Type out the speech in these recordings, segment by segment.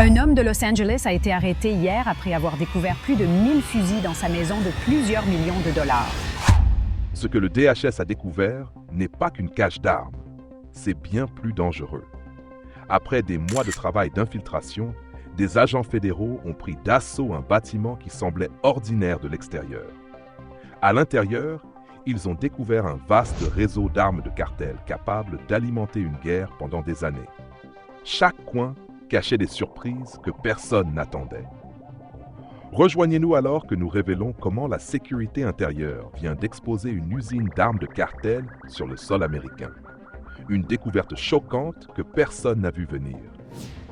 Un homme de Los Angeles a été arrêté hier après avoir découvert plus de 1000 fusils dans sa maison de plusieurs millions de dollars. Ce que le DHS a découvert n'est pas qu'une cache d'armes, c'est bien plus dangereux. Après des mois de travail d'infiltration, des agents fédéraux ont pris d'assaut un bâtiment qui semblait ordinaire de l'extérieur. À l'intérieur, ils ont découvert un vaste réseau d'armes de cartel capable d'alimenter une guerre pendant des années. Chaque coin cachait des surprises que personne n'attendait. Rejoignez-nous alors que nous révélons comment la sécurité intérieure vient d'exposer une usine d'armes de cartel sur le sol américain. Une découverte choquante que personne n'a vu venir.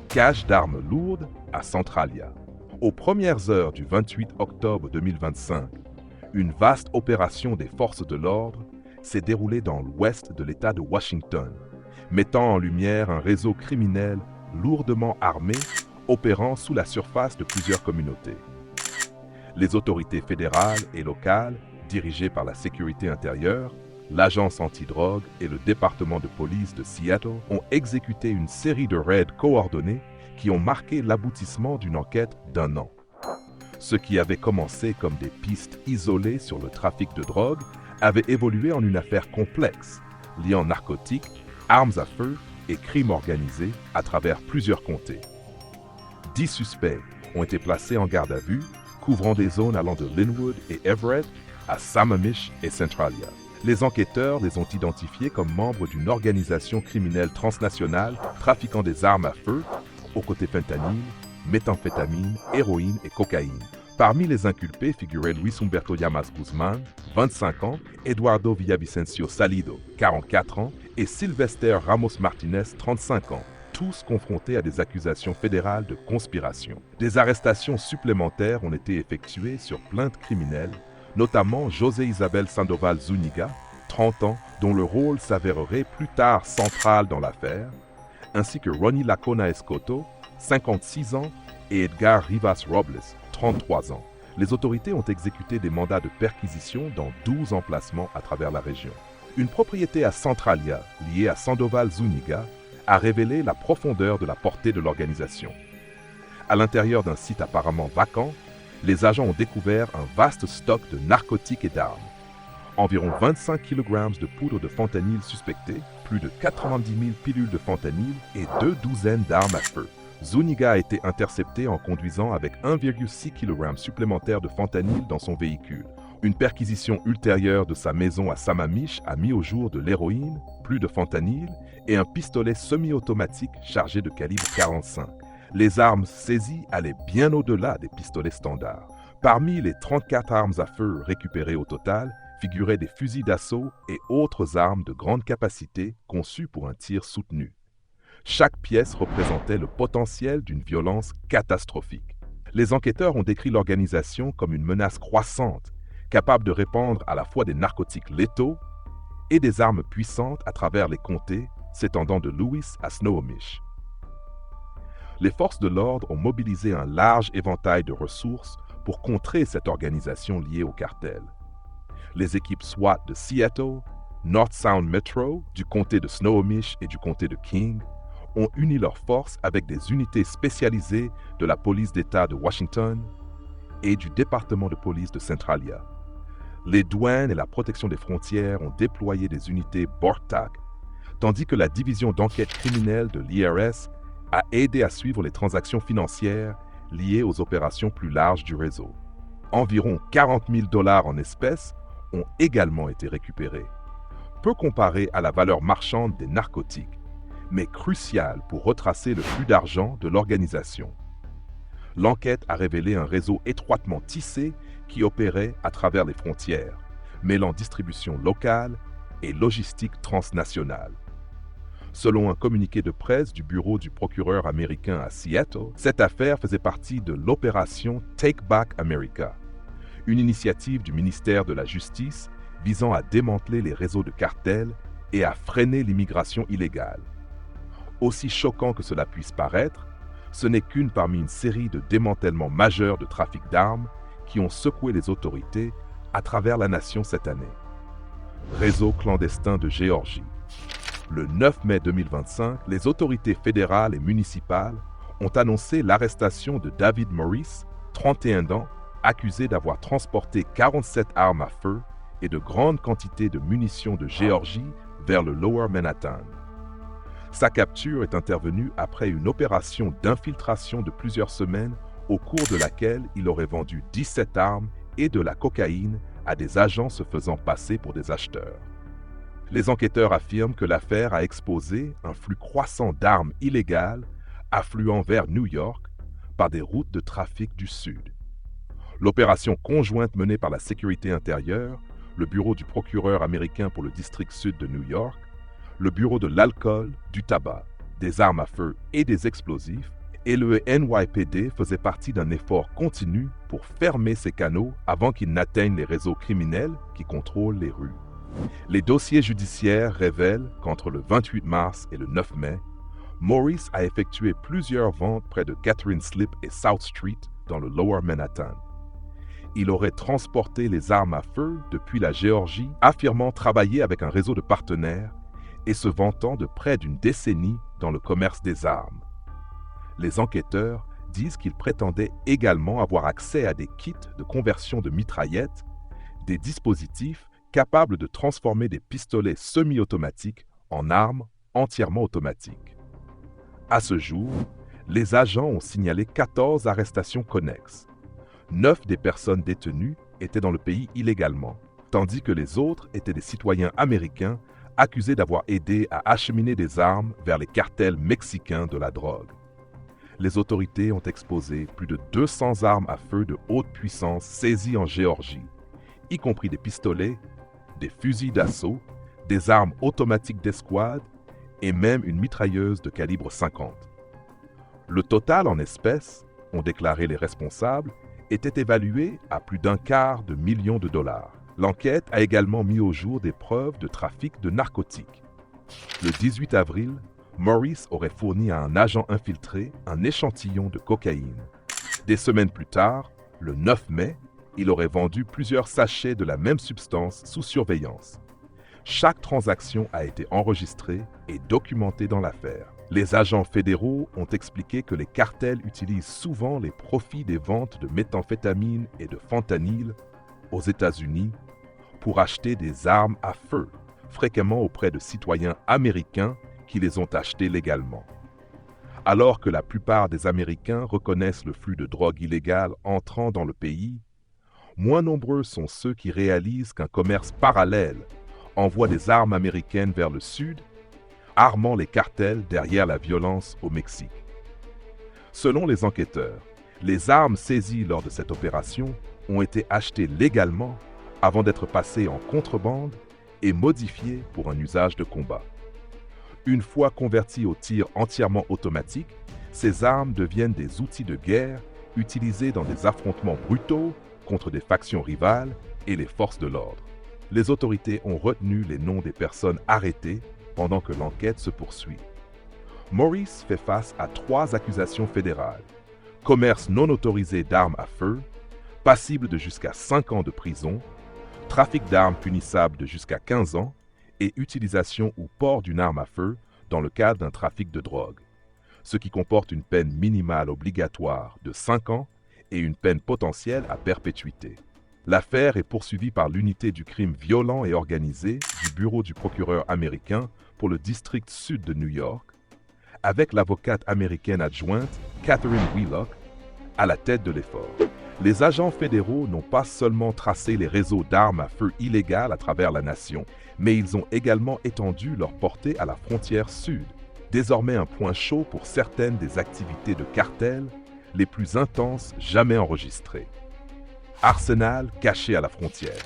Cache d'armes lourdes à Centralia. Aux premières heures du 28 octobre 2025, une vaste opération des forces de l'ordre s'est déroulée dans l'ouest de l'État de Washington, mettant en lumière un réseau criminel lourdement armé opérant sous la surface de plusieurs communautés. Les autorités fédérales et locales, dirigées par la sécurité intérieure, l'agence antidrogue et le département de police de Seattle, ont exécuté une série de raids coordonnés qui ont marqué l'aboutissement d'une enquête d'1 an. Ce qui avait commencé comme des pistes isolées sur le trafic de drogue avait évolué en une affaire complexe, liant narcotiques, armes à feu et crimes organisés à travers plusieurs comtés. 10 suspects ont été placés en garde à vue, couvrant des zones allant de Linwood et Everett à Sammamish et Centralia. Les enquêteurs les ont identifiés comme membres d'une organisation criminelle transnationale trafiquant des armes à feu, aux côtés fentanyl, méthamphétamine, héroïne et cocaïne. Parmi les inculpés figuraient Luis Humberto Llamas Guzman, 25 ans, Eduardo Villavicencio Salido, 44 ans, et Sylvester Ramos Martinez, 35 ans, tous confrontés à des accusations fédérales de conspiration. Des arrestations supplémentaires ont été effectuées sur plainte criminelle, notamment José Isabel Sandoval Zúñiga, 30 ans, dont le rôle s'avérerait plus tard central dans l'affaire, ainsi que Ronnie Lacona Escoto, 56 ans, et Edgar Rivas Robles, 33 ans. Les autorités ont exécuté des mandats de perquisition dans 12 emplacements à travers la région. Une propriété à Centralia, liée à Sandoval Zúñiga, a révélé la profondeur de la portée de l'organisation. À l'intérieur d'un site apparemment vacant, les agents ont découvert un vaste stock de narcotiques et d'armes. Environ 25 kg de poudre de fentanyl suspectée, plus de 90 000 pilules de fentanyl et 2 douzaines d'armes à feu. Zúñiga a été intercepté en conduisant avec 1,6 kg supplémentaire de fentanyl dans son véhicule. Une perquisition ultérieure de sa maison à Sammamish a mis au jour de l'héroïne, plus de fentanyl et un pistolet semi-automatique chargé de calibre 45. Les armes saisies allaient bien au-delà des pistolets standards. Parmi les 34 armes à feu récupérées au total, figuraient des fusils d'assaut et autres armes de grande capacité conçues pour un tir soutenu. Chaque pièce représentait le potentiel d'une violence catastrophique. Les enquêteurs ont décrit l'organisation comme une menace croissante, capable de répandre à la fois des narcotiques létaux et des armes puissantes à travers les comtés s'étendant de Lewis à Snohomish. Les forces de l'ordre ont mobilisé un large éventail de ressources pour contrer cette organisation liée au cartel. Les équipes SWAT de Seattle, North Sound Metro, du comté de Snohomish et du comté de King, ont uni leurs forces avec des unités spécialisées de la police d'État de Washington et du département de police de Centralia. Les douanes et la protection des frontières ont déployé des unités BORTAC, tandis que la division d'enquête criminelle de l'IRS a aidé à suivre les transactions financières liées aux opérations plus larges du réseau. Environ 40 000 $ en espèces ont également été récupérés. Peu comparé à la valeur marchande des narcotiques, mais crucial pour retracer le flux d'argent de l'organisation. L'enquête a révélé un réseau étroitement tissé qui opérait à travers les frontières, mêlant distribution locale et logistique transnationale. Selon un communiqué de presse du bureau du procureur américain à Seattle, cette affaire faisait partie de l'opération Take Back America, une initiative du ministère de la Justice visant à démanteler les réseaux de cartels et à freiner l'immigration illégale. Aussi choquant que cela puisse paraître, ce n'est qu'une parmi une série de démantèlements majeurs de trafic d'armes qui ont secoué les autorités à travers la nation cette année. Réseau clandestin de Géorgie. Le 9 mai 2025, les autorités fédérales et municipales ont annoncé l'arrestation de David Morris, 31 ans, accusé d'avoir transporté 47 armes à feu et de grandes quantités de munitions de Géorgie vers le Lower Manhattan. Sa capture est intervenue après une opération d'infiltration de plusieurs semaines au cours de laquelle il aurait vendu 17 armes et de la cocaïne à des agents se faisant passer pour des acheteurs. Les enquêteurs affirment que l'affaire a exposé un flux croissant d'armes illégales affluant vers New York par des routes de trafic du Sud. L'opération conjointe menée par la sécurité intérieure, le bureau du procureur américain pour le district sud de New York, le bureau de l'alcool, du tabac, des armes à feu et des explosifs, et le NYPD faisait partie d'un effort continu pour fermer ces canaux avant qu'ils n'atteignent les réseaux criminels qui contrôlent les rues. Les dossiers judiciaires révèlent qu'entre le 28 mars et le 9 mai, Morris a effectué plusieurs ventes près de Catherine Slip et South Street dans le Lower Manhattan. Il aurait transporté les armes à feu depuis la Géorgie, affirmant travailler avec un réseau de partenaires et se vantant de près d'une décennie dans le commerce des armes. Les enquêteurs disent qu'il prétendait également avoir accès à des kits de conversion de mitraillettes, des dispositifs capables de transformer des pistolets semi-automatiques en armes entièrement automatiques. À ce jour, les agents ont signalé 14 arrestations connexes. 9 des personnes détenues étaient dans le pays illégalement, tandis que les autres étaient des citoyens américains accusés d'avoir aidé à acheminer des armes vers les cartels mexicains de la drogue. Les autorités ont exposé plus de 200 armes à feu de haute puissance saisies en Géorgie, y compris des pistolets, des fusils d'assaut, des armes automatiques d'escouade et même une mitrailleuse de calibre 50. Le total en espèces, ont déclaré les responsables, était évalué à plus d'1/4 million de dollars. L'enquête a également mis au jour des preuves de trafic de narcotiques. Le 18 avril, Morris aurait fourni à un agent infiltré un échantillon de cocaïne. Des semaines plus tard, le 9 mai, il aurait vendu plusieurs sachets de la même substance sous surveillance. Chaque transaction a été enregistrée et documentée dans l'affaire. Les agents fédéraux ont expliqué que les cartels utilisent souvent les profits des ventes de méthamphétamine et de fentanyl aux États-Unis pour acheter des armes à feu, fréquemment auprès de citoyens américains qui les ont achetées légalement. Alors que la plupart des Américains reconnaissent le flux de drogue illégale entrant dans le pays, moins nombreux sont ceux qui réalisent qu'un commerce parallèle envoie des armes américaines vers le Sud, armant les cartels derrière la violence au Mexique. Selon les enquêteurs, les armes saisies lors de cette opération ont été achetées légalement avant d'être passées en contrebande et modifiées pour un usage de combat. Une fois converties au tir entièrement automatique, ces armes deviennent des outils de guerre utilisés dans des affrontements brutaux contre des factions rivales et les forces de l'ordre. Les autorités ont retenu les noms des personnes arrêtées pendant que l'enquête se poursuit. Morris fait face à 3 accusations fédérales: commerce non autorisé d'armes à feu, passible de jusqu'à 5 ans de prison, trafic d'armes punissable de jusqu'à 15 ans et utilisation ou port d'une arme à feu dans le cadre d'un trafic de drogue, ce qui comporte une peine minimale obligatoire de 5 ans et une peine potentielle à perpétuité. L'affaire est poursuivie par l'unité du crime violent et organisé du bureau du procureur américain pour le district sud de New York, avec l'avocate américaine adjointe Catherine Wheelock à la tête de l'effort. Les agents fédéraux n'ont pas seulement tracé les réseaux d'armes à feu illégales à travers la nation, mais ils ont également étendu leur portée à la frontière sud, désormais un point chaud pour certaines des activités de cartel les plus intenses jamais enregistrées. Arsenal caché à la frontière.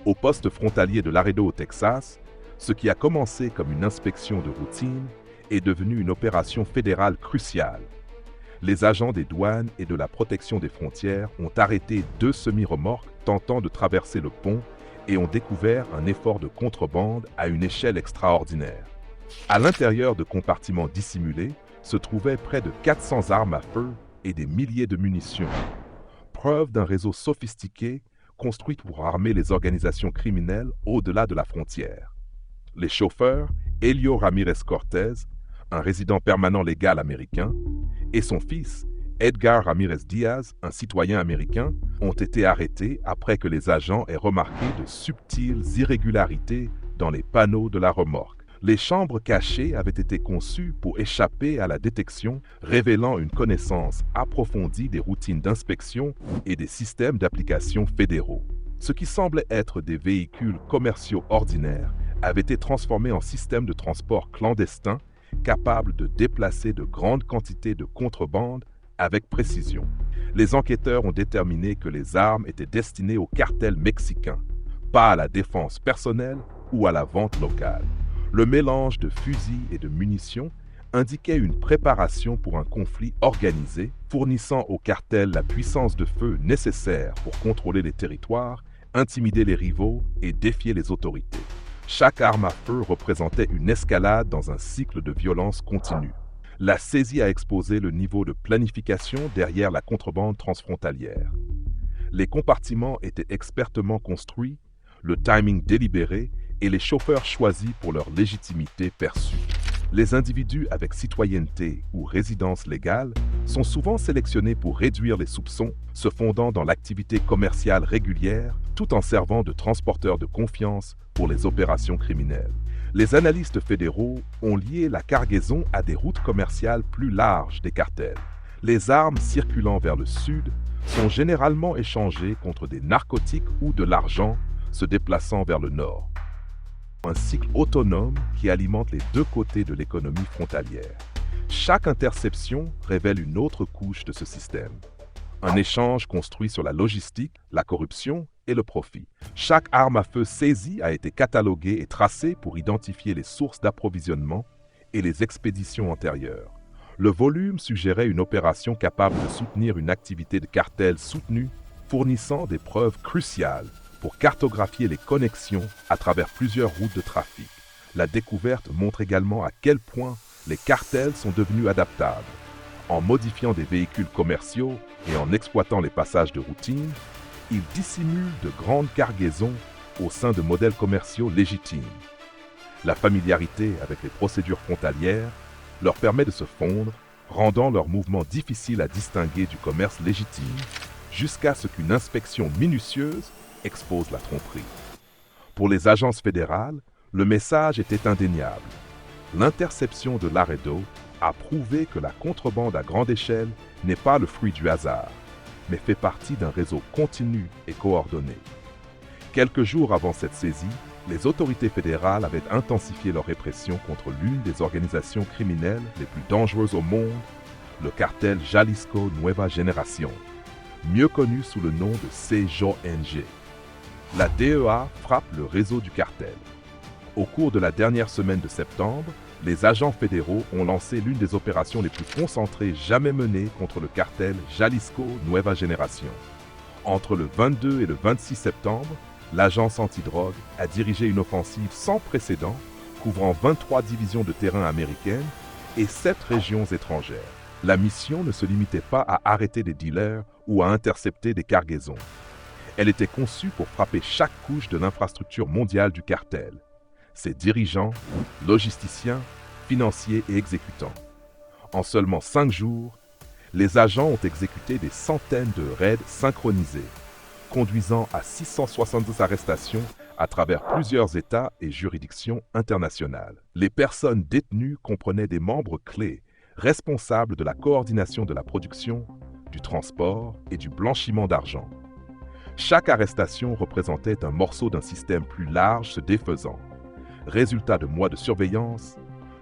Au poste frontalier de Laredo au Texas, ce qui a commencé comme une inspection de routine est devenu une opération fédérale cruciale. Les agents des douanes et de la protection des frontières ont arrêté 2 semi-remorques tentant de traverser le pont et ont découvert un effort de contrebande à une échelle extraordinaire. À l'intérieur de compartiments dissimulés se trouvaient près de 400 armes à feu et des milliers de munitions, preuve d'un réseau sophistiqué construit pour armer les organisations criminelles au-delà de la frontière. Les chauffeurs, Helio Ramirez Cortez, un résident permanent légal américain, et son fils, Edgar Ramirez Diaz, un citoyen américain, ont été arrêtés après que les agents aient remarqué de subtiles irrégularités dans les panneaux de la remorque. Les chambres cachées avaient été conçues pour échapper à la détection, révélant une connaissance approfondie des routines d'inspection et des systèmes d'application fédéraux. Ce qui semblait être des véhicules commerciaux ordinaires avait été transformé en système de transport clandestin capable de déplacer de grandes quantités de contrebande avec précision. Les enquêteurs ont déterminé que les armes étaient destinées au cartel mexicain, pas à la défense personnelle ou à la vente locale. Le mélange de fusils et de munitions indiquait une préparation pour un conflit organisé, fournissant au cartel la puissance de feu nécessaire pour contrôler les territoires, intimider les rivaux et défier les autorités. Chaque arme à feu représentait une escalade dans un cycle de violence continue. La saisie a exposé le niveau de planification derrière la contrebande transfrontalière. Les compartiments étaient expertement construits, le timing délibéré et les chauffeurs choisis pour leur légitimité perçue. Les individus avec citoyenneté ou résidence légale sont souvent sélectionnés pour réduire les soupçons, se fondant dans l'activité commerciale régulière, tout en servant de transporteurs de confiance pour les opérations criminelles. Les analystes fédéraux ont lié la cargaison à des routes commerciales plus larges des cartels. Les armes circulant vers le sud sont généralement échangées contre des narcotiques ou de l'argent se déplaçant vers le nord. Un cycle autonome qui alimente les deux côtés de l'économie frontalière. Chaque interception révèle une autre couche de ce système. Un échange construit sur la logistique, la corruption et le profit. Chaque arme à feu saisie a été cataloguée et tracée pour identifier les sources d'approvisionnement et les expéditions antérieures. Le volume suggérait une opération capable de soutenir une activité de cartel soutenue, fournissant des preuves cruciales pour cartographier les connexions à travers plusieurs routes de trafic. La découverte montre également à quel point les cartels sont devenus adaptables. En modifiant des véhicules commerciaux et en exploitant les passages de routine, ils dissimulent de grandes cargaisons au sein de modèles commerciaux légitimes. La familiarité avec les procédures frontalières leur permet de se fondre, rendant leurs mouvements difficiles à distinguer du commerce légitime, jusqu'à ce qu'une inspection minutieuse expose la tromperie. Pour les agences fédérales, le message était indéniable. L'interception de Laredo a prouvé que la contrebande à grande échelle n'est pas le fruit du hasard, mais fait partie d'un réseau continu et coordonné. Quelques jours avant cette saisie, les autorités fédérales avaient intensifié leur répression contre l'une des organisations criminelles les plus dangereuses au monde, le cartel Jalisco Nueva Generación, mieux connu sous le nom de CJONG. La DEA frappe le réseau du cartel. Au cours de la dernière semaine de septembre, les agents fédéraux ont lancé l'une des opérations les plus concentrées jamais menées contre le cartel Jalisco Nueva Generación. Entre le 22 et le 26 septembre, l'agence antidrogue a dirigé une offensive sans précédent, couvrant 23 divisions de terrain américaines et 7 régions étrangères. La mission ne se limitait pas à arrêter des dealers ou à intercepter des cargaisons. Elle était conçue pour frapper chaque couche de l'infrastructure mondiale du cartel. Ses dirigeants, logisticiens, financiers et exécutants. En seulement 5 jours, les agents ont exécuté des centaines de raids synchronisés, conduisant à 672 arrestations à travers plusieurs États et juridictions internationales. Les personnes détenues comprenaient des membres clés, responsables de la coordination de la production, du transport et du blanchiment d'argent. Chaque arrestation représentait un morceau d'un système plus large se défaisant, résultat de mois de surveillance,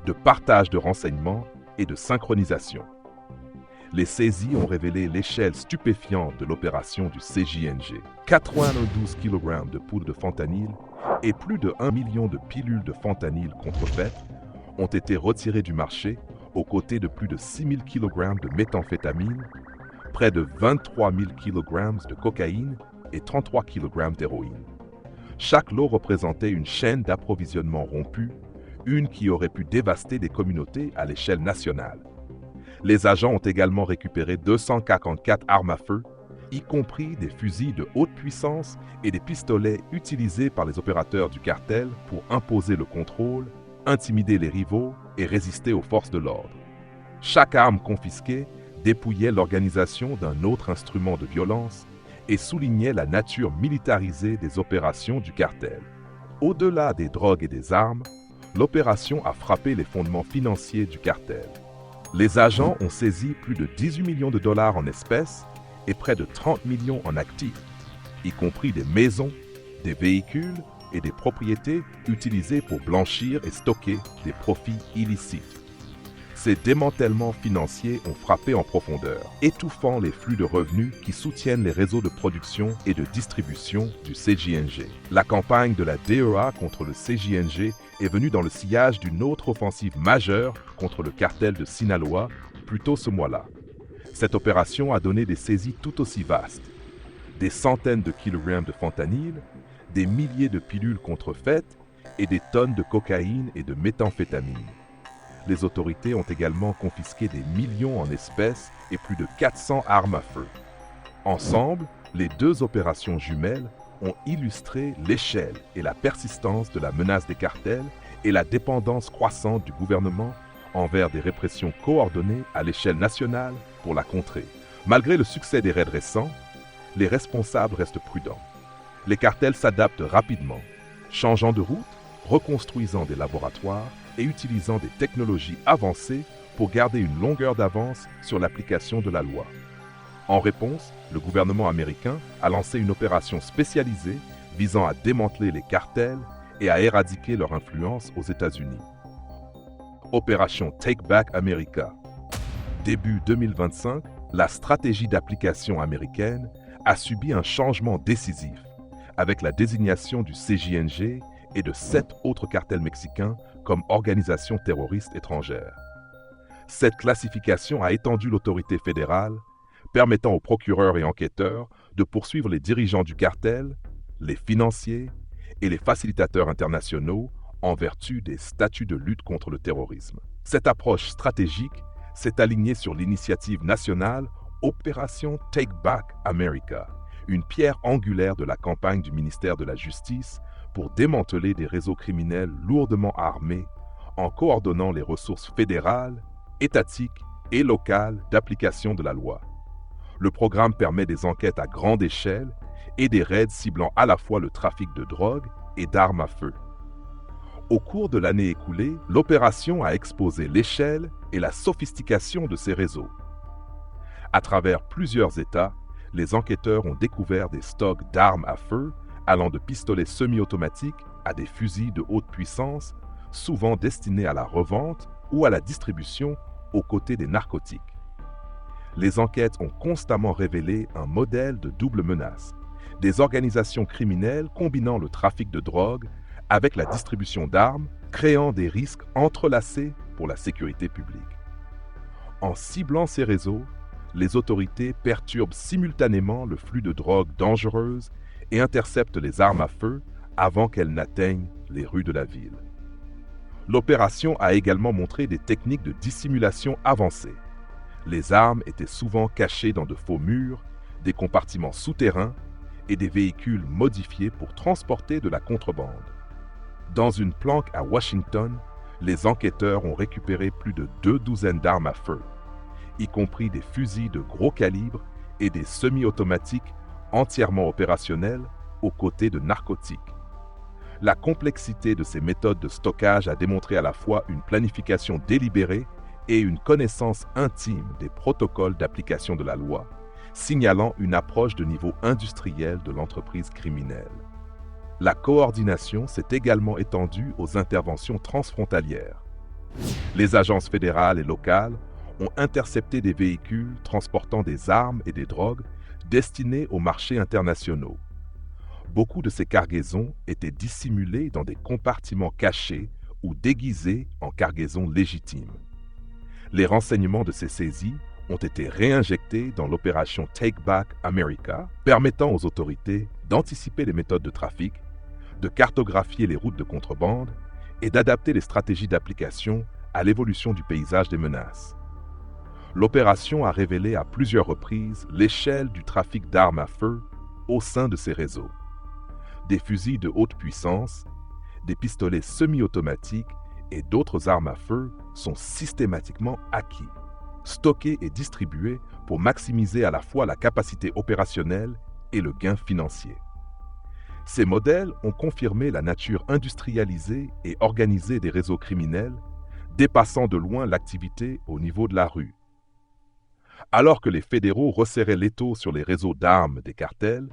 de partage de renseignements et de synchronisation. Les saisies ont révélé l'échelle stupéfiante de l'opération du CJNG. 92 kg de poudre de fentanyl et plus de 1 million de pilules de fentanyl contrefaites ont été retirées du marché aux côtés de plus de 6 000 kg de méthamphétamine, près de 23 000 kg de cocaïne et 33 kg d'héroïne. Chaque lot représentait une chaîne d'approvisionnement rompue, une qui aurait pu dévaster des communautés à l'échelle nationale. Les agents ont également récupéré 244 armes à feu, y compris des fusils de haute puissance et des pistolets utilisés par les opérateurs du cartel pour imposer le contrôle, intimider les rivaux et résister aux forces de l'ordre. Chaque arme confisquée dépouillait l'organisation d'un autre instrument de violence et soulignait la nature militarisée des opérations du cartel. Au-delà des drogues et des armes, l'opération a frappé les fondements financiers du cartel. Les agents ont saisi plus de 18 millions de dollars en espèces et près de 30 millions en actifs, y compris des maisons, des véhicules et des propriétés utilisées pour blanchir et stocker des profits illicites. Ces démantèlements financiers ont frappé en profondeur, étouffant les flux de revenus qui soutiennent les réseaux de production et de distribution du CJNG. La campagne de la DEA contre le CJNG est venue dans le sillage d'une autre offensive majeure contre le cartel de Sinaloa plus tôt ce mois-là. Cette opération a donné des saisies tout aussi vastes. Des centaines de kilogrammes de fentanyl, des milliers de pilules contrefaites et des tonnes de cocaïne et de méthamphétamine. Les autorités ont également confisqué des millions en espèces et plus de 400 armes à feu. Ensemble, les deux opérations jumelles ont illustré l'échelle et la persistance de la menace des cartels et la dépendance croissante du gouvernement envers des répressions coordonnées à l'échelle nationale pour la contrer. Malgré le succès des raids récents, les responsables restent prudents. Les cartels s'adaptent rapidement, changeant de route, reconstruisant des laboratoires et utilisant des technologies avancées pour garder une longueur d'avance sur l'application de la loi. En réponse, le gouvernement américain a lancé une opération spécialisée visant à démanteler les cartels et à éradiquer leur influence aux États-Unis. Opération Take Back America. Début 2025, la stratégie d'application américaine a subi un changement décisif avec la désignation du CJNG et de 7 autres cartels mexicains comme organisations terroristes étrangères. Cette classification a étendu l'autorité fédérale, permettant aux procureurs et enquêteurs de poursuivre les dirigeants du cartel, les financiers et les facilitateurs internationaux en vertu des statuts de lutte contre le terrorisme. Cette approche stratégique s'est alignée sur l'initiative nationale Opération Take Back America, une pierre angulaire de la campagne du ministère de la Justice pour démanteler des réseaux criminels lourdement armés en coordonnant les ressources fédérales, étatiques et locales d'application de la loi. Le programme permet des enquêtes à grande échelle et des raids ciblant à la fois le trafic de drogue et d'armes à feu. Au cours de l'année écoulée, l'opération a exposé l'échelle et la sophistication de ces réseaux. À travers plusieurs États, les enquêteurs ont découvert des stocks d'armes à feu allant de pistolets semi-automatiques à des fusils de haute puissance, souvent destinés à la revente ou à la distribution aux côtés des narcotiques. Les enquêtes ont constamment révélé un modèle de double menace, des organisations criminelles combinant le trafic de drogue avec la distribution d'armes, créant des risques entrelacés pour la sécurité publique. En ciblant ces réseaux, les autorités perturbent simultanément le flux de drogue dangereuse et interceptent les armes à feu avant qu'elles n'atteignent les rues de la ville. L'opération a également montré des techniques de dissimulation avancées. Les armes étaient souvent cachées dans de faux murs, des compartiments souterrains et des véhicules modifiés pour transporter de la contrebande. Dans une planque à Washington, les enquêteurs ont récupéré plus de 2 douzaines d'armes à feu, y compris des fusils de gros calibre et des semi-automatiques entièrement opérationnels aux côtés de narcotiques. La complexité de ces méthodes de stockage a démontré à la fois une planification délibérée et une connaissance intime des protocoles d'application de la loi, signalant une approche de niveau industriel de l'entreprise criminelle. La coordination s'est également étendue aux interventions transfrontalières. Les agences fédérales et locales ont intercepté des véhicules transportant des armes et des drogues destinés aux marchés internationaux. Beaucoup de ces cargaisons étaient dissimulées dans des compartiments cachés ou déguisés en cargaisons légitimes. Les renseignements de ces saisies ont été réinjectés dans l'opération Take Back America, permettant aux autorités d'anticiper les méthodes de trafic, de cartographier les routes de contrebande et d'adapter les stratégies d'application à l'évolution du paysage des menaces. L'opération a révélé à plusieurs reprises l'échelle du trafic d'armes à feu au sein de ces réseaux. Des fusils de haute puissance, des pistolets semi-automatiques et d'autres armes à feu sont systématiquement acquis. stockés et distribués pour maximiser à la fois la capacité opérationnelle et le gain financier. Ces modèles ont confirmé la nature industrialisée et organisée des réseaux criminels, dépassant de loin l'activité au niveau de la rue. Alors que les fédéraux resserraient l'étau sur les réseaux d'armes des cartels,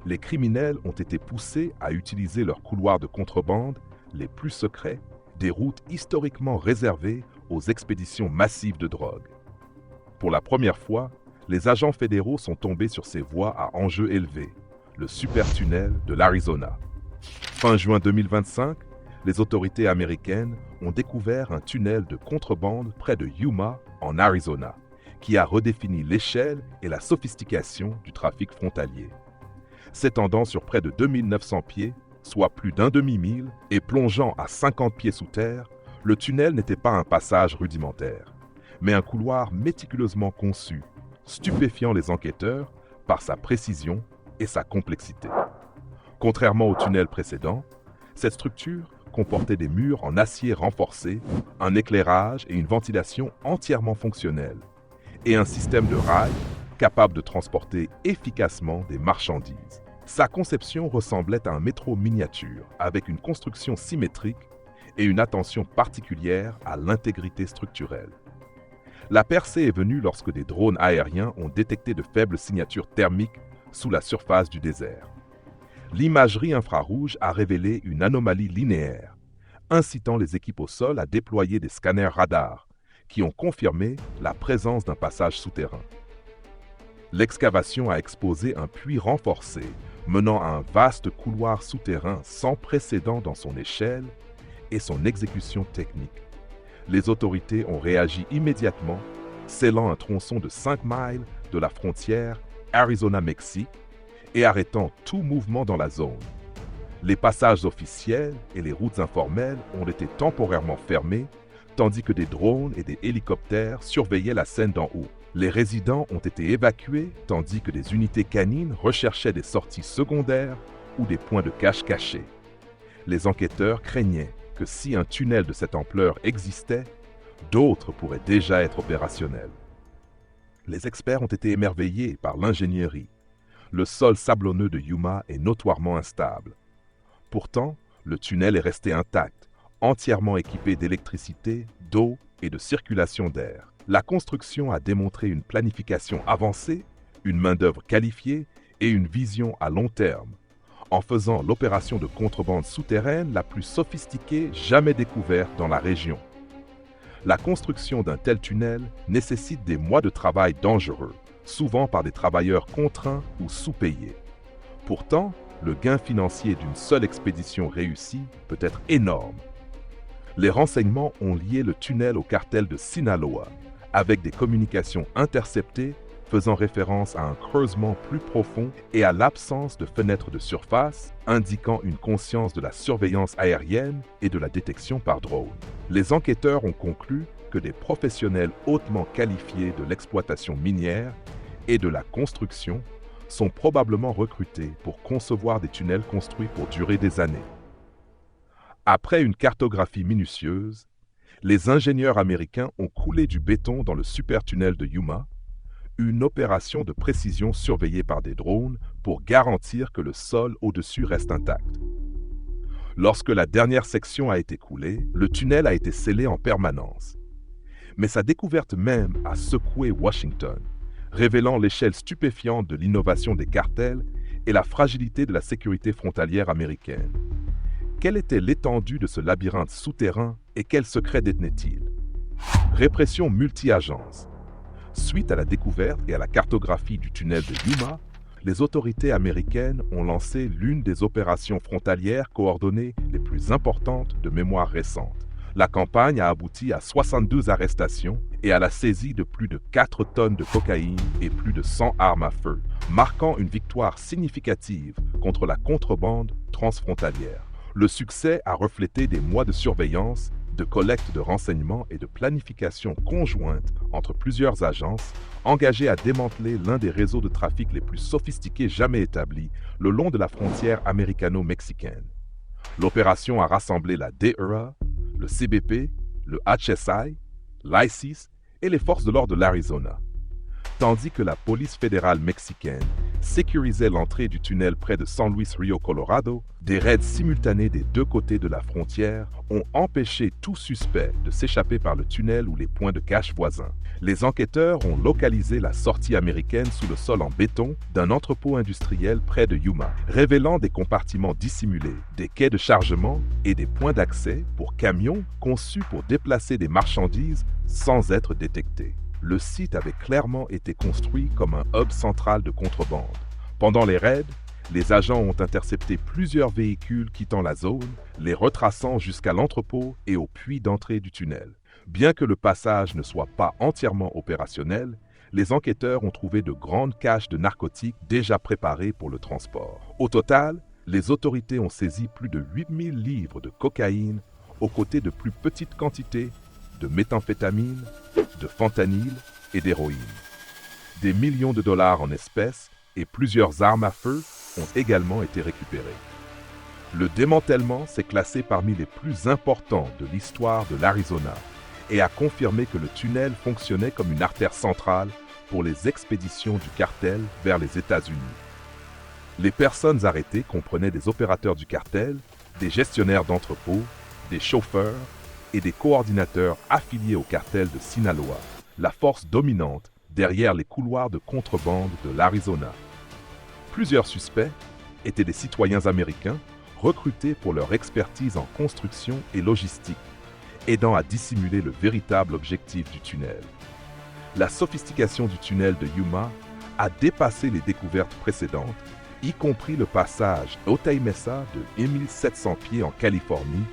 les criminels ont été poussés à utiliser leurs couloirs de contrebande les plus secrets, des routes historiquement réservées aux expéditions massives de drogue. Pour la première fois, les agents fédéraux sont tombés sur ces voies à enjeux élevés, le supertunnel de l'Arizona. Fin juin 2025, les autorités américaines ont découvert un tunnel de contrebande près de Yuma, en Arizona, qui a redéfini l'échelle et la sophistication du trafic frontalier. S'étendant sur près de 2900 pieds, soit plus d'un demi-mille, et plongeant à 50 pieds sous terre, le tunnel n'était pas un passage rudimentaire, mais un couloir méticuleusement conçu, stupéfiant les enquêteurs par sa précision et sa complexité. Contrairement au tunnel précédent, cette structure comportait des murs en acier renforcé, un éclairage et une ventilation entièrement fonctionnels, et un système de rails capable de transporter efficacement des marchandises. Sa conception ressemblait à un métro miniature, avec une construction symétrique et une attention particulière à l'intégrité structurelle. La percée est venue lorsque des drones aériens ont détecté de faibles signatures thermiques sous la surface du désert. L'imagerie infrarouge a révélé une anomalie linéaire, incitant les équipes au sol à déployer des scanners radars qui ont confirmé la présence d'un passage souterrain. L'excavation a exposé un puits renforcé menant à un vaste couloir souterrain sans précédent dans son échelle et son exécution technique. Les autorités ont réagi immédiatement, scellant un tronçon de 5 miles de la frontière Arizona-Mexique et arrêtant tout mouvement dans la zone. Les passages officiels et les routes informelles ont été temporairement fermés, tandis que des drones et des hélicoptères surveillaient la scène d'en haut. Les résidents ont été évacués, tandis que des unités canines recherchaient des sorties secondaires ou des points de cache cachés. Les enquêteurs craignaient que si un tunnel de cette ampleur existait, d'autres pourraient déjà être opérationnels. Les experts ont été émerveillés par l'ingénierie. Le sol sablonneux de Yuma est notoirement instable. Pourtant, le tunnel est resté intact, entièrement équipé d'électricité, d'eau et de circulation d'air. La construction a démontré une planification avancée, une main-d'œuvre qualifiée et une vision à long terme, en faisant l'opération de contrebande souterraine la plus sophistiquée jamais découverte dans la région. La construction d'un tel tunnel nécessite des mois de travail dangereux, souvent par des travailleurs contraints ou sous-payés. Pourtant, le gain financier d'une seule expédition réussie peut être énorme. Les renseignements ont lié le tunnel au cartel de Sinaloa, avec des communications interceptées faisant référence à un creusement plus profond et à l'absence de fenêtres de surface, indiquant une conscience de la surveillance aérienne et de la détection par drone. Les enquêteurs ont conclu que des professionnels hautement qualifiés de l'exploitation minière et de la construction sont probablement recrutés pour concevoir des tunnels construits pour durer des années. Après une cartographie minutieuse, les ingénieurs américains ont coulé du béton dans le supertunnel de Yuma, une opération de précision surveillée par des drones pour garantir que le sol au-dessus reste intact. Lorsque la dernière section a été coulée, le tunnel a été scellé en permanence. Mais sa découverte même a secoué Washington, révélant l'échelle stupéfiante de l'innovation des cartels et la fragilité de la sécurité frontalière américaine. Quelle était l'étendue de ce labyrinthe souterrain et quels secrets détenait-il? Répression multi-agences. Suite à la découverte et à la cartographie du tunnel de Yuma, les autorités américaines ont lancé l'une des opérations frontalières coordonnées les plus importantes de mémoire récente. La campagne a abouti à 62 arrestations et à la saisie de plus de 4 tonnes de cocaïne et plus de 100 armes à feu, marquant une victoire significative contre la contrebande transfrontalière. Le succès a reflété des mois de surveillance, de collecte de renseignements et de planification conjointe entre plusieurs agences engagées à démanteler l'un des réseaux de trafic les plus sophistiqués jamais établis le long de la frontière américano-mexicaine. L'opération a rassemblé la DEA, le CBP, le HSI, l'ISIS et les forces de l'ordre de l'Arizona. Tandis que la police fédérale mexicaine sécurisait l'entrée du tunnel près de San Luis Rio Colorado, des raids simultanés des deux côtés de la frontière ont empêché tout suspect de s'échapper par le tunnel ou les points de cache voisins. Les enquêteurs ont localisé la sortie américaine sous le sol en béton d'un entrepôt industriel près de Yuma, révélant des compartiments dissimulés, des quais de chargement et des points d'accès pour camions conçus pour déplacer des marchandises sans être détectés. Le site avait clairement été construit comme un hub central de contrebande. Pendant les raids, les agents ont intercepté plusieurs véhicules quittant la zone, les retraçant jusqu'à l'entrepôt et au puits d'entrée du tunnel. Bien que le passage ne soit pas entièrement opérationnel, les enquêteurs ont trouvé de grandes caches de narcotiques déjà préparées pour le transport. Au total, les autorités ont saisi plus de 8000 livres de cocaïne, aux côtés de plus petites quantités de méthamphétamine, de fentanyl et d'héroïne. Des millions de dollars en espèces et plusieurs armes à feu ont également été récupérées. Le démantèlement s'est classé parmi les plus importants de l'histoire de l'Arizona et a confirmé que le tunnel fonctionnait comme une artère centrale pour les expéditions du cartel vers les États-Unis. Les personnes arrêtées comprenaient des opérateurs du cartel, des gestionnaires d'entrepôts, des chauffeurs et des coordinateurs affiliés au cartel de Sinaloa, la force dominante derrière les couloirs de contrebande de l'Arizona. Plusieurs suspects étaient des citoyens américains recrutés pour leur expertise en construction et logistique, aidant à dissimuler le véritable objectif du tunnel. La sophistication du tunnel de Yuma a dépassé les découvertes précédentes, y compris le passage Otay Mesa de 1700 pieds en Californie,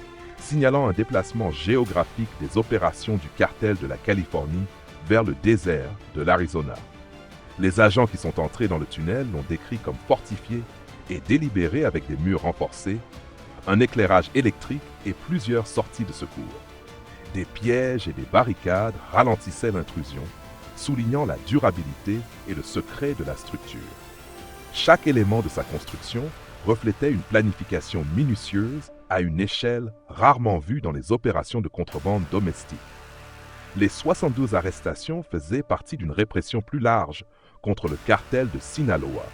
signalant un déplacement géographique des opérations du cartel de la Californie vers le désert de l'Arizona. Les agents qui sont entrés dans le tunnel l'ont décrit comme fortifié et délibéré avec des murs renforcés, un éclairage électrique et plusieurs sorties de secours. Des pièges et des barricades ralentissaient l'intrusion, soulignant la durabilité et le secret de la structure. Chaque élément de sa construction reflétait une planification minutieuse à une échelle rarement vue dans les opérations de contrebande domestique. Les 72 arrestations faisaient partie d'une répression plus large contre le cartel de Sinaloa.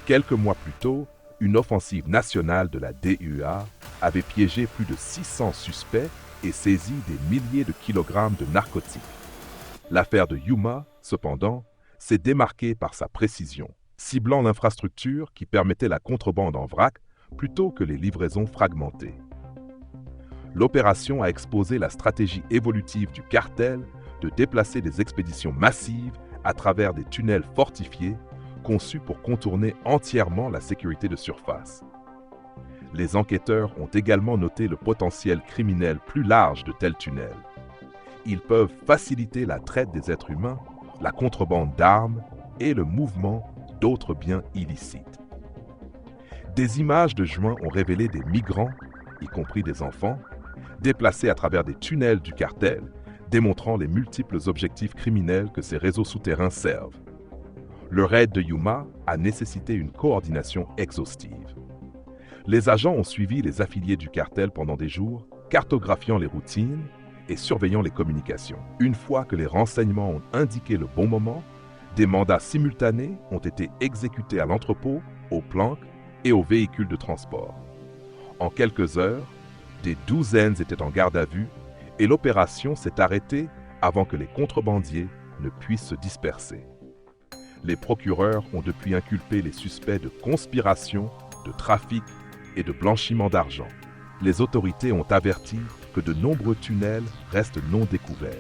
Quelques mois plus tôt, une offensive nationale de la DEA avait piégé plus de 600 suspects et saisi des milliers de kilogrammes de narcotiques. L'affaire de Yuma, cependant, s'est démarquée par sa précision, ciblant l'infrastructure qui permettait la contrebande en vrac plutôt que les livraisons fragmentées. L'opération a exposé la stratégie évolutive du cartel de déplacer des expéditions massives à travers des tunnels fortifiés conçus pour contourner entièrement la sécurité de surface. Les enquêteurs ont également noté le potentiel criminel plus large de tels tunnels. Ils peuvent faciliter la traite des êtres humains, la contrebande d'armes et le mouvement d'autres biens illicites. Des images de juin ont révélé des migrants, y compris des enfants, déplacés à travers des tunnels du cartel, démontrant les multiples objectifs criminels que ces réseaux souterrains servent. Le raid de Yuma a nécessité une coordination exhaustive. Les agents ont suivi les affiliés du cartel pendant des jours, cartographiant les routines et surveillant les communications. Une fois que les renseignements ont indiqué le bon moment, des mandats simultanés ont été exécutés à l'entrepôt, aux planques et aux véhicules de transport. En quelques heures, des douzaines étaient en garde à vue et l'opération s'est arrêtée avant que les contrebandiers ne puissent se disperser. Les procureurs ont depuis inculpé les suspects de conspiration, de trafic et de blanchiment d'argent. Les autorités ont averti que de nombreux tunnels restent non découverts.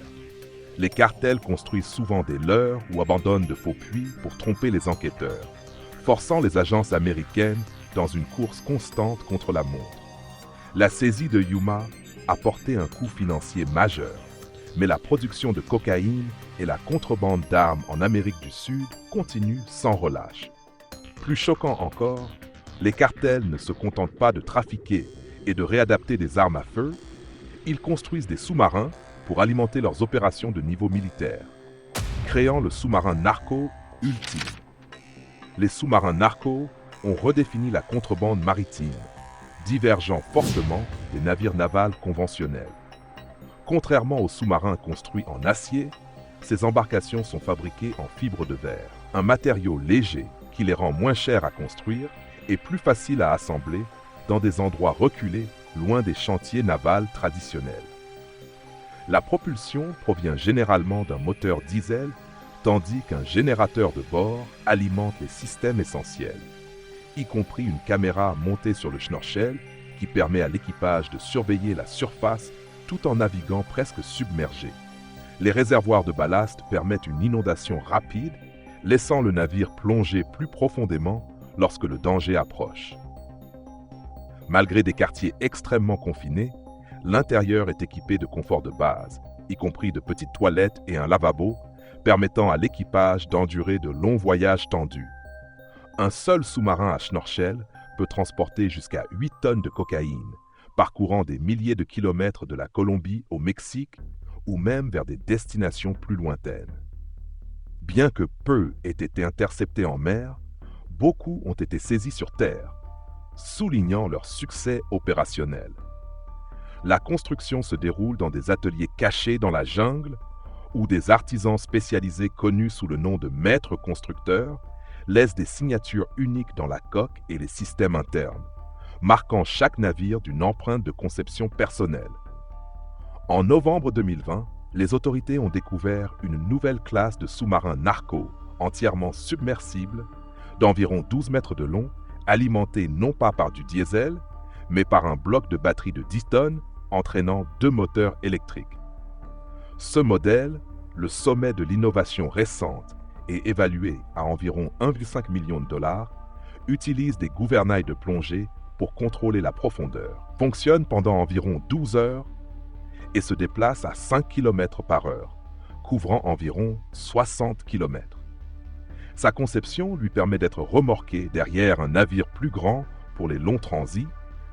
Les cartels construisent souvent des leurres ou abandonnent de faux puits pour tromper les enquêteurs, forçant les agences américaines dans une course constante contre la montre. La saisie de Yuma a porté un coût financier majeur, mais la production de cocaïne et la contrebande d'armes en Amérique du Sud continuent sans relâche. Plus choquant encore, les cartels ne se contentent pas de trafiquer et de réadapter des armes à feu, ils construisent des sous-marins pour alimenter leurs opérations de niveau militaire, créant le sous-marin narco ultime. Les sous-marins narco ont redéfini la contrebande maritime, divergeant fortement des navires navals conventionnels. Contrairement aux sous-marins construits en acier, Ces embarcations sont fabriquées en fibre de verre, un matériau léger qui les rend moins chers à construire et plus faciles à assembler dans des endroits reculés, loin des chantiers navals traditionnels. La propulsion provient généralement d'un moteur diesel, tandis qu'un générateur de bord alimente les systèmes essentiels, y compris une caméra montée sur le schnorchel qui permet à l'équipage de surveiller la surface tout en naviguant presque submergé. Les réservoirs de ballast permettent une inondation rapide, laissant le navire plonger plus profondément lorsque le danger approche. Malgré des quartiers extrêmement confinés, l'intérieur est équipé de confort de base, y compris de petites toilettes et un lavabo, permettant à l'équipage d'endurer de longs voyages tendus. Un seul sous-marin à schnorchel peut transporter jusqu'à 8 tonnes de cocaïne, parcourant des milliers de kilomètres de la Colombie au Mexique ou même vers des destinations plus lointaines. Bien que peu aient été interceptés en mer, beaucoup ont été saisis sur terre, soulignant leur succès opérationnel. La construction se déroule dans des ateliers cachés dans la jungle où des artisans spécialisés connus sous le nom de maîtres constructeurs laissent des signatures uniques dans la coque et les systèmes internes, marquant chaque navire d'une empreinte de conception personnelle. En novembre 2020, les autorités ont découvert une nouvelle classe de sous-marins narco, entièrement submersibles, d'environ 12 mètres de long, alimentés non pas par du diesel, mais par un bloc de batterie de 10 tonnes entraînant 2 moteurs électriques. Ce modèle, le sommet de l'innovation récente et évalué à environ 1,5 million de dollars, utilise des gouvernails de plongée pour contrôler la profondeur, fonctionne pendant environ 12 heures et se déplace à 5 km par heure, couvrant environ 60 km. Sa conception lui permet d'être remorqué derrière un navire plus grand pour les longs transits,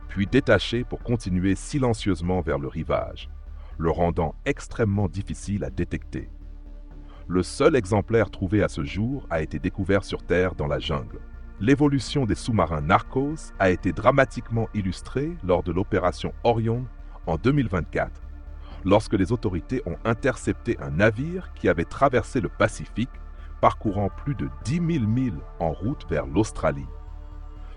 puis détaché pour continuer silencieusement vers le rivage, le rendant extrêmement difficile à détecter. Le seul exemplaire trouvé à ce jour a été découvert sur Terre dans la jungle. L'évolution des sous-marins Narcos a été dramatiquement illustrée lors de l'opération Orion en 2024, lorsque les autorités ont intercepté un navire qui avait traversé le Pacifique, parcourant plus de 10 000 milles en route vers l'Australie.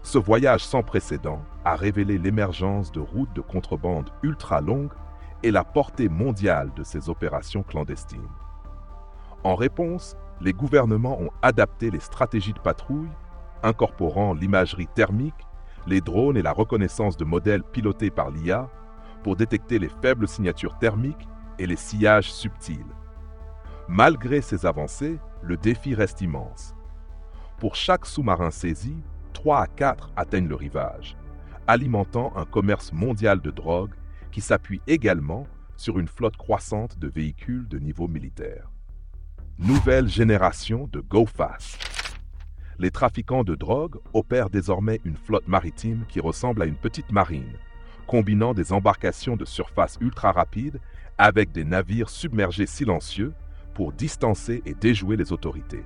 Ce voyage sans précédent a révélé l'émergence de routes de contrebande ultra longues et la portée mondiale de ces opérations clandestines. En réponse, les gouvernements ont adapté les stratégies de patrouille, incorporant l'imagerie thermique, les drones et la reconnaissance de modèles pilotés par l'IA pour détecter les faibles signatures thermiques et les sillages subtils. Malgré ces avancées, le défi reste immense. Pour chaque sous-marin saisi, 3 à 4 atteignent le rivage, alimentant un commerce mondial de drogue qui s'appuie également sur une flotte croissante de véhicules de niveau militaire. Nouvelle génération de Go Fast. Les trafiquants de drogue opèrent désormais une flotte maritime qui ressemble à une petite marine, combinant des embarcations de surface ultra rapides avec des navires submergés silencieux pour distancer et déjouer les autorités.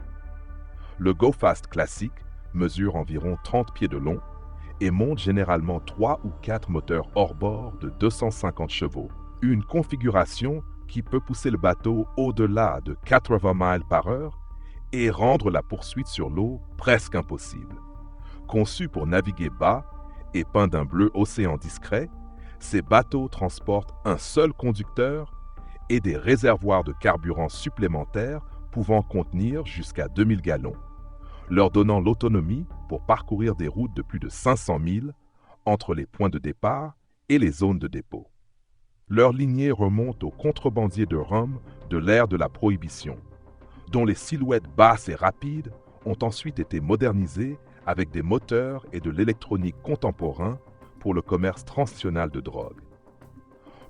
Le Go Fast classique mesure environ 30 pieds de long et monte généralement 3 ou 4 moteurs hors-bord de 250 chevaux, une configuration qui peut pousser le bateau au-delà de 80 miles par heure et rendre la poursuite sur l'eau presque impossible. Conçus pour naviguer bas et peints d'un bleu océan discret, ces bateaux transportent un seul conducteur et des réservoirs de carburant supplémentaires pouvant contenir jusqu'à 2000 gallons, leur donnant l'autonomie pour parcourir des routes de plus de 500 milles entre les points de départ et les zones de dépôt. Leur lignée remonte aux contrebandiers de rhum de l'ère de la Prohibition, dont les silhouettes basses et rapides ont ensuite été modernisées avec des moteurs et de l'électronique contemporain pour le commerce transnational de drogue.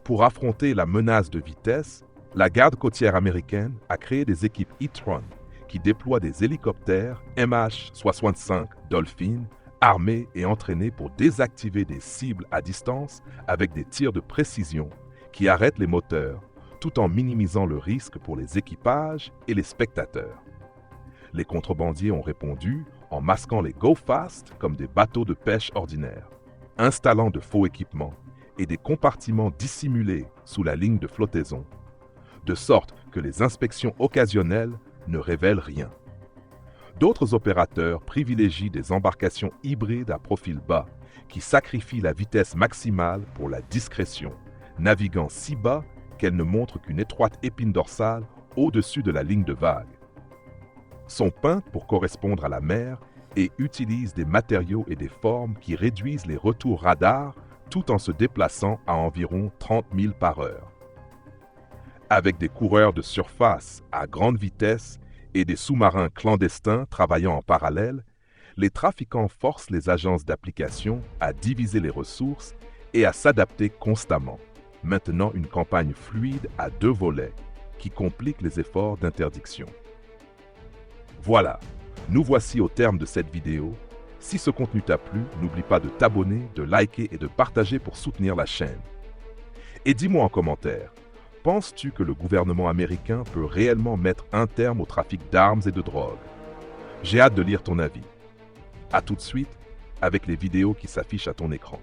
Pour affronter la menace de vitesse, la garde côtière américaine a créé des équipes E-Tron qui déploient des hélicoptères MH-65 Dolphin armés et entraînés pour désactiver des cibles à distance avec des tirs de précision qui arrêtent les moteurs tout en minimisant le risque pour les équipages et les spectateurs. Les contrebandiers ont répondu en masquant les Go Fast comme des bateaux de pêche ordinaires, installant de faux équipements et des compartiments dissimulés sous la ligne de flottaison, de sorte que les inspections occasionnelles ne révèlent rien. D'autres opérateurs privilégient des embarcations hybrides à profil bas qui sacrifient la vitesse maximale pour la discrétion, naviguant si bas qu'elles ne montrent qu'une étroite épine dorsale au-dessus de la ligne de vague. Sont peintes pour correspondre à la mer et utilisent des matériaux et des formes qui réduisent les retours radars tout en se déplaçant à environ 30 000 par heure. Avec des coureurs de surface à grande vitesse et des sous-marins clandestins travaillant en parallèle, les trafiquants forcent les agences d'application à diviser les ressources et à s'adapter constamment, maintenant une campagne fluide à 2 volets qui complique les efforts d'interdiction. Voilà, nous voici au terme de cette vidéo. Si ce contenu t'a plu, n'oublie pas de t'abonner, de liker et de partager pour soutenir la chaîne. Et dis-moi en commentaire, penses-tu que le gouvernement américain peut réellement mettre un terme au trafic d'armes et de drogue? J'ai hâte de lire ton avis. À tout de suite avec les vidéos qui s'affichent à ton écran.